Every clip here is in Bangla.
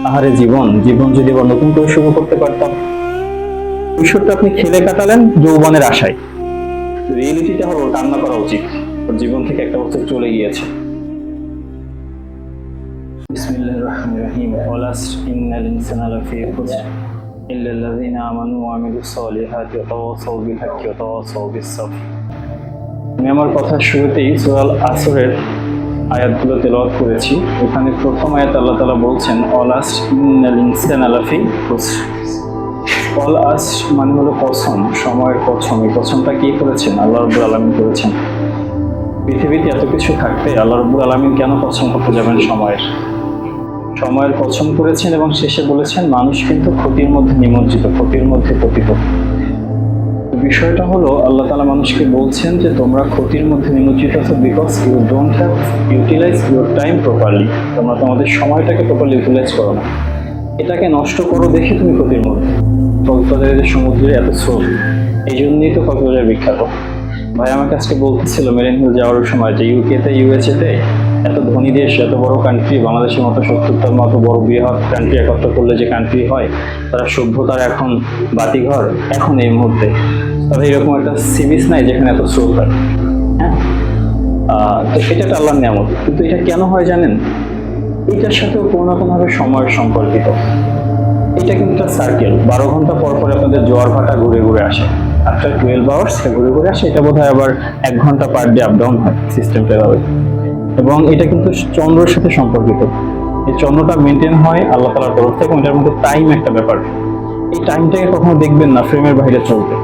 আহারে জীবন জীবন যদি আবার নতুন করে শুরু করতে পারতাম। কৈশোরটা আপনি খেলে কাটালেন যৌবনের আশায়। রিয়েলিটিটা হলো কান্না করা উচিত, ওর জীবন থেকে একটা বছর চলে গিয়েছে। বিসমিল্লাহির রহমানির রহিম। ওয়ালাস ইন্নাল ইনসানা লাফি খুসর ইল্লাল্লাযিনা আমানু ওয়া আমিলুস সলিহাতি ওয়া তাওয়াসাউ বিল হাক্কি ওয়া তাওয়াসাউ বিস সাবর। আমি আমার কথার শুরুতেই সূরা আসরের আয়াতগুলো তেলাওয়াত করেছি। ওখানে প্রথম আয়াত আল্লাহ তাআলা বলছেন ওয়ালাস ইন্নাল ইনসানা লাফি খুসর। অল আস মানে হলো কসম, সময়ের কসম। এই কসমটা কি করেছেন? আল্লাহ রাব্বুল আলামিন করেছেন। পৃথিবীতে এত কিছু থাকতে আল্লাহ রাব্বুল আলামিন কেন কসম করতে যাবেন? সময়ের কসম করেছেন এবং শেষে বলেছেন মানুষ কিন্তু ক্ষতির মধ্যে নিমজ্জিত, ক্ষতির মধ্যে পতিত। বিষয়টা হলো আল্লাহ তাআলা মানুষকে বলছেন যে তোমরা ক্ষতির মধ্যে নিমজ্জিত আছো because you don't have utilize your time properly. তোমরা তোমাদের সময়টাকে প্রপারলি ইউটিলাইজ করো না, এটাকে নষ্ট করো দেখে তুমি ক্ষতির মধ্যে। কক্সবাজারের সমুদ্রে এত স্রোত, এই জন্যই তো কক্সবাজার বিখ্যাত। ভাই আমাকে আজকে বলতেছিল মেরিন হিল যাওয়ার সময় যে ইউকেতে ইউএসএতে এত ধনী দেশ, এত বড় কান্ট্রি, বাংলাদেশের মতো 70টার মতো বড় বৃহৎ কান্ট্রি একত্র করলে যে কান্ট্রি হয়, তারা সভ্যতার এখন বাতিঘর। এখন এই মুহূর্তে তারা এরকম একটা সি বিচ নাই যেখানে এত স্রোত হয়। হ্যাঁ, তো এটা একটা আল্লাহর নিয়ামত। কিন্তু এটা কেন হয় জানেন? এটার সাথেও কোনো না কোনোভাবে সময়ের সম্পর্কিত। এটা কিন্তু একটা সার্কেল। 12 ঘন্টা পর পরে আপনাদের জোয়ার ভাটা ঘুরে ঘুরে আসে। আফটার 12 আওয়ার্স ঘুরে ঘুরে আসে। এটা বোধহয় আবার 1 ঘন্টা পার ডে আপ ডাউন হয় সিস্টেমটা এভাবে। এবং এটা কিন্তু চন্দ্রের সাথে সম্পর্কিত। এই চন্দ্রটা মেনটেন হয় আল্লাহ তাআলার তরফ থেকে। এটার মধ্যে টাইম একটা ব্যাপার। এই টাইমটাকে কখনো দেখবেন না ফ্রেমের বাইরে চলতে।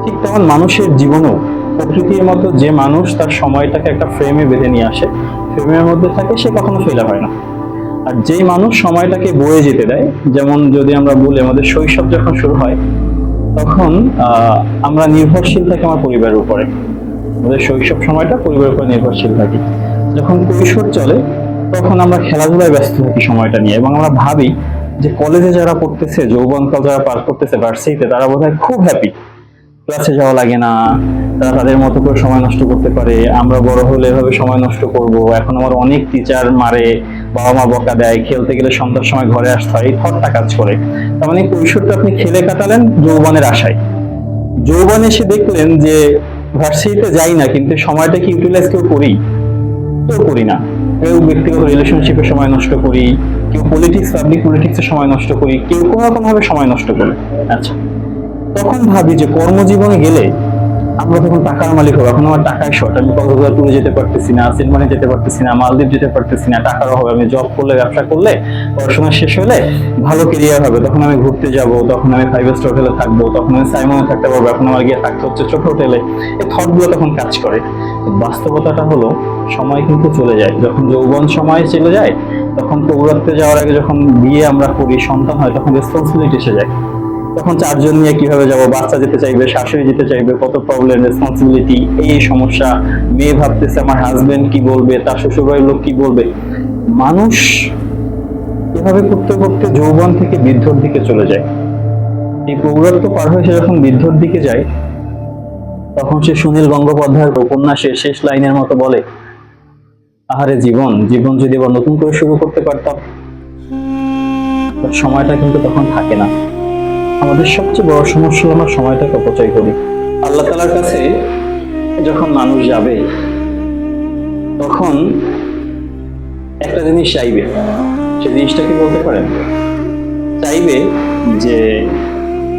ঠিক তেমন মানুষের জীবনেও প্রকৃতির মতো যে মানুষ তার সময়টাকে একটা ফ্রেমে বেঁধে নিয়ে আসে, ফ্রেমের মধ্যে থাকে, সে কখনো ফেলা হয় না। আর যেই মানুষ সময়টাকে বয়ে যেতে দেয়, যেমন যদি আমরা বলি আমাদের শৈশব যখন শুরু হয় তখন আমরা নির্ভরশীল থাকি আমার পরিবারের উপরে। আমাদের শৈশব সময়টা পরিবারের উপর নির্ভরশীল থাকি। যখন কৈশোর চলে তখন আমরা খেলাধুলায় ব্যস্ত থাকি সময়টা নিয়ে, এবং আমরা ভাবি যে কলেজে যারা পড়তেছে, যৌবনকাল যারা পার করতেছে ভার্সিটিতে, তারা বোধহয় খুব হ্যাপি, ক্লাসে যাওয়া লাগে না, তারা তাদের মতো করে সময় নষ্ট করতে পারে। আমরা বড় হলে এভাবে সময় নষ্ট করব, এখন আমার অনেক টিচার মারে, বাবা মা বকা দেয়, খেলতে গেলে সন্ধ্যার সময় ঘরে আসতে হয়, এই থটটা কাজ করে। তার মানে কৈশোরটা আপনি খেলে কাটালেন যৌবনের আশায়। যৌবনে এসে দেখলেন যে ভার্সিটিতে যাই না, কিন্তু সময়টা কি ইউটিলাইজ কেউ করি না। কেউ ব্যক্তিগত রিলেশনশিপে সময় নষ্ট করি, কেউ পলিটিক্স, পাবলিক পলিটিক্সের সময় নষ্ট করি, কেউ কোনো না কোনোভাবে সময় নষ্ট করে। আচ্ছা, তখন ভাবি যে কর্মজীবনে গেলে আমরা তখন টাকার মালিক হবো। এখন আমার টাকায় শর্ট, আমি কক্সবাজার ট্যুরে যেতে পারতেছি না, সিলমানি যেতে পারতেছি না, মালদ্বীপ যেতে পারতেছি না, টাকার অভাবে। আমি জব করলে, ব্যবসা করলে, পড়াশোনা শেষ হলে ভালো কেরিয়ার হবে, তখন আমি ঘুরতে যাব, তখন আমি 5 স্টার হোটেলে থাকবো, তখন আমি সাইমনে থাকতে পারবো, এখন আমার গিয়ে থাকতে হচ্ছে ছোট হোটেলে। এই থটগুলো তখন কাজ করে। বাস্তবতাটা হলো সময় কিন্তু চলে যায়। যখন যৌবন সময় চলে যায় তখন প্রৌঢ়ত্বে যাওয়ার আগে যখন বিয়ে আমরা করি, সন্তান হয়, তখন রেসপন্সিবিলিটি এসে যায়। তখন 4 জন নিয়ে কিভাবে যাব, বাচ্চা যেতে চাইবে, শাশুড়ি যেতে চাইবে, কত প্রবলেম, রেসপন্সিবিলিটি, এই সমস্যা। মেয়ে ভাবতেছে আমার হাজবেন্ড কি বলবে, তার শ্বশুরবাড়ির লোক কি বলবে। মানুষ এভাবে করতে করতে যৌবন থেকে বৃদ্ধর দিকে চলে যায়। এই প্রৌঢ়ত্ব পার হয়ে সে যখন বৃদ্ধর দিকে যায় তখন সে সুনীল গঙ্গোপাধ্যায়ের উপন্যাসের শেষ লাইনের মতো বলে, আহারে জীবন জীবন যদি আবার নতুন করে শুরু করতে পারতাম। সময়টা কিন্তু তখন থাকে না। আমাদের সবচেয়ে বড় সমস্যা হলো আমরা সময়টাকে অপচয় করি। আল্লাহ তাআলার কাছে যখন মানুষ যাবে তখন একটা জিনিস চাইবে। সেই জিনিসটা কি বলতে পারেন? চাইবে যে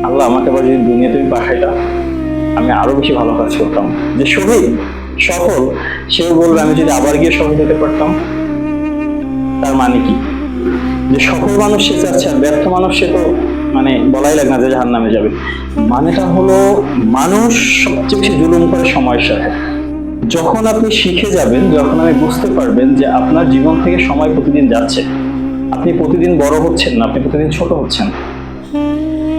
আল্লাহ আমাকে আবার যদি দুনিয়া তুমি পাঠাইতা, আমি আরো বেশি ভালো কাজ করতাম। যে শহীদ সফল, সেও বলবে আমি যদি আবার গিয়ে শহীদ হতে পারতাম। তার মানে কি? যে সফল মানুষ সে চাচ্ছে, আর ব্যর্থ মানুষ সে তো মানে বলাই লাগে না যে জাহান্নামে যাবে। মানেটা হলো মানুষ সবচেয়ে বেশি জুলুম করে সময়ের সাথে। যখন আপনি শিখে যাবেন, যখন আপনি বুঝতে পারবেন যে আপনার জীবন থেকে সময় প্রতিদিন যাচ্ছে, আপনি প্রতিদিন বড় হচ্ছেন না, আপনি প্রতিদিন ছোট হচ্ছেন।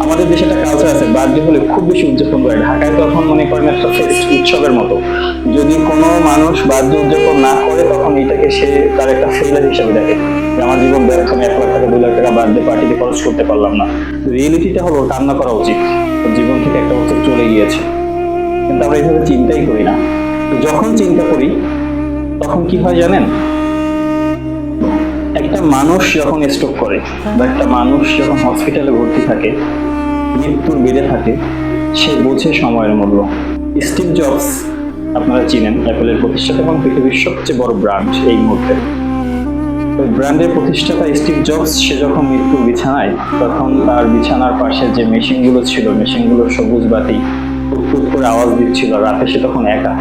আমাদের দেশে একটা কালচার আছে, বার্থডে হলে খুব বেশি উদযাপন করে। ঢাকায় তো এখন মনে করেন একটা ফেস্ট, উৎসবের মতো। যদি কোনো মানুষ বার্থডে উদযাপন না করে তখন এটাকে সে তার একটা ফেইলার হিসেবে দেখে, যে আমার জীবন ব্যর্থ, আমি 1 লাখ টাকা 2 লাখ টাকা বার্থডে পার্টিতে খরচ করতে পারলাম না। রিয়েলিটিটা হলো কান্না করা উচিত, ওর জীবন থেকে একটা বছর চলে গিয়েছে। কিন্তু আমরা এইভাবে চিন্তাই করি না। যখন চিন্তা করি তখন কি হয় জানেন? একটা মানুষ যখন স্ট্রোক করে বা একটা মানুষ যখন হসপিটালে ভর্তি থাকে, মৃত্যুর বেডে থাকে, সে বোঝে সময়ের মূল্য। স্টিভ জবস আপনারা চিনেন, অ্যাপলের প্রতিষ্ঠাতা এবং পৃথিবীর সবচেয়ে বড় ব্র্যান্ড এই মুহূর্তে। ওই ব্র্যান্ডের প্রতিষ্ঠাতা স্টিভ জবস সে যখন মৃত্যুর বিছানায়, তখন তার বিছানার পাশে যে মেশিনগুলো ছিল, মেশিনগুলোর সবুজ বাতি উৎপুত করে আওয়াজ দিচ্ছিল, রাতে সে তখন একা।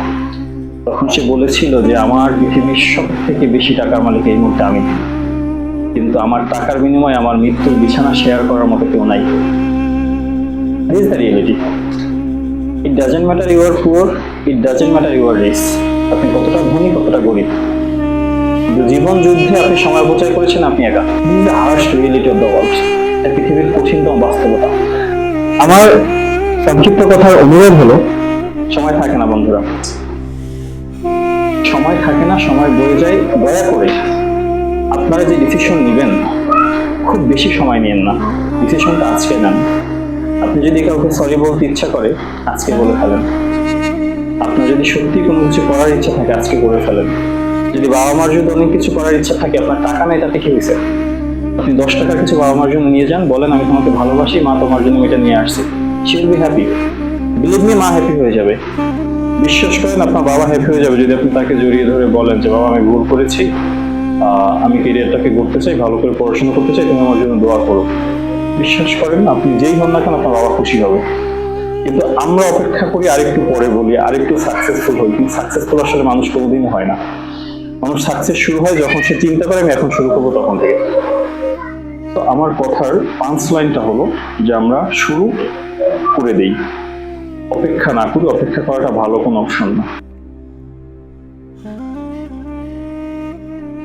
তখন সে বলেছিল যে আমার পৃথিবীর সব থেকে বেশি টাকার মালিক এই মুহূর্তে আমি, কিন্তু আমার টাকার বিনিময়ে আমার মৃত্যুর বিছানা শেয়ার করার মতো কেউ নাই। This is the reality. It doesn't matter you are poor, it doesn't matter you are rich. আপনি কতটা ধনী, কতটা গরিব, জীবন যুদ্ধে আপনি সময় অপচয় করেছেন, আপনি একা। This is the harsh reality of the world. এটা পৃথিবীর কঠিনতম বাস্তবতা। আমার সংক্ষিপ্ত কথার অনুরোধ হলো, সময় থাকে না বন্ধুরা, সময় থাকে না, সময় বয়ে যায়। দয়া করে আপনারা যে ডিসিশন নেবেন, খুব বেশি সময় নিয়েন না, ডিসিশনটা আজকে নেন। আপনি যদি কাউকে সরি বলতে ইচ্ছা করে, আজকে বলে ফেলেন। আপনার যদি সত্যি কোনো কিছু করার ইচ্ছা থাকে, আজকে করে ফেলেন। যদি বাবা মার জন্য অনেক কিছু করার ইচ্ছা থাকে, আপনার টাকা নেই, তাতে কি হয়েছে? আপনি 10 টাকার কিছু বাবা মার জন্য নিয়ে যান, বলেন আমি তোমাকে ভালোবাসি, মা তোমার জন্য এটা নিয়ে আসছি। She will be happy, believe me, মা হ্যাপি হয়ে যাবে। বিশ্বাস করেন, আপনার বাবা হ্যাপি হয়ে যাবে যদি আপনি তাকে জড়িয়ে ধরে বলেন যে বাবা আমি ভুল করেছি, আমি ক্যারিয়ারটাকে করতে চাই, ভালো করে পড়াশোনা করতে চাই, তুমি আমার জন্য দোয়া করো। বিশ্বাস করেন, আপনি যেই হন না কেন, আপনার বাবা খুশি হবে। কিন্তু আমরা অপেক্ষা করি আরেকটু পরে বলি, আরেকটু সাকসেসফুল হই, কিন্তু সাকসেসফুল আসলে মানুষ কোনোদিন হয় না। মানুষ সাকসেস শুরু হয় যখন সে চিন্তা করে আমি এখন শুরু করবো, তখন থেকে। তো আমার কথার পাঁচ লাইনটা হলো যে আমরা শুরু করে দেই, অপেক্ষা না করি। অপেক্ষা করাটা ভালো কোনো অপশন না।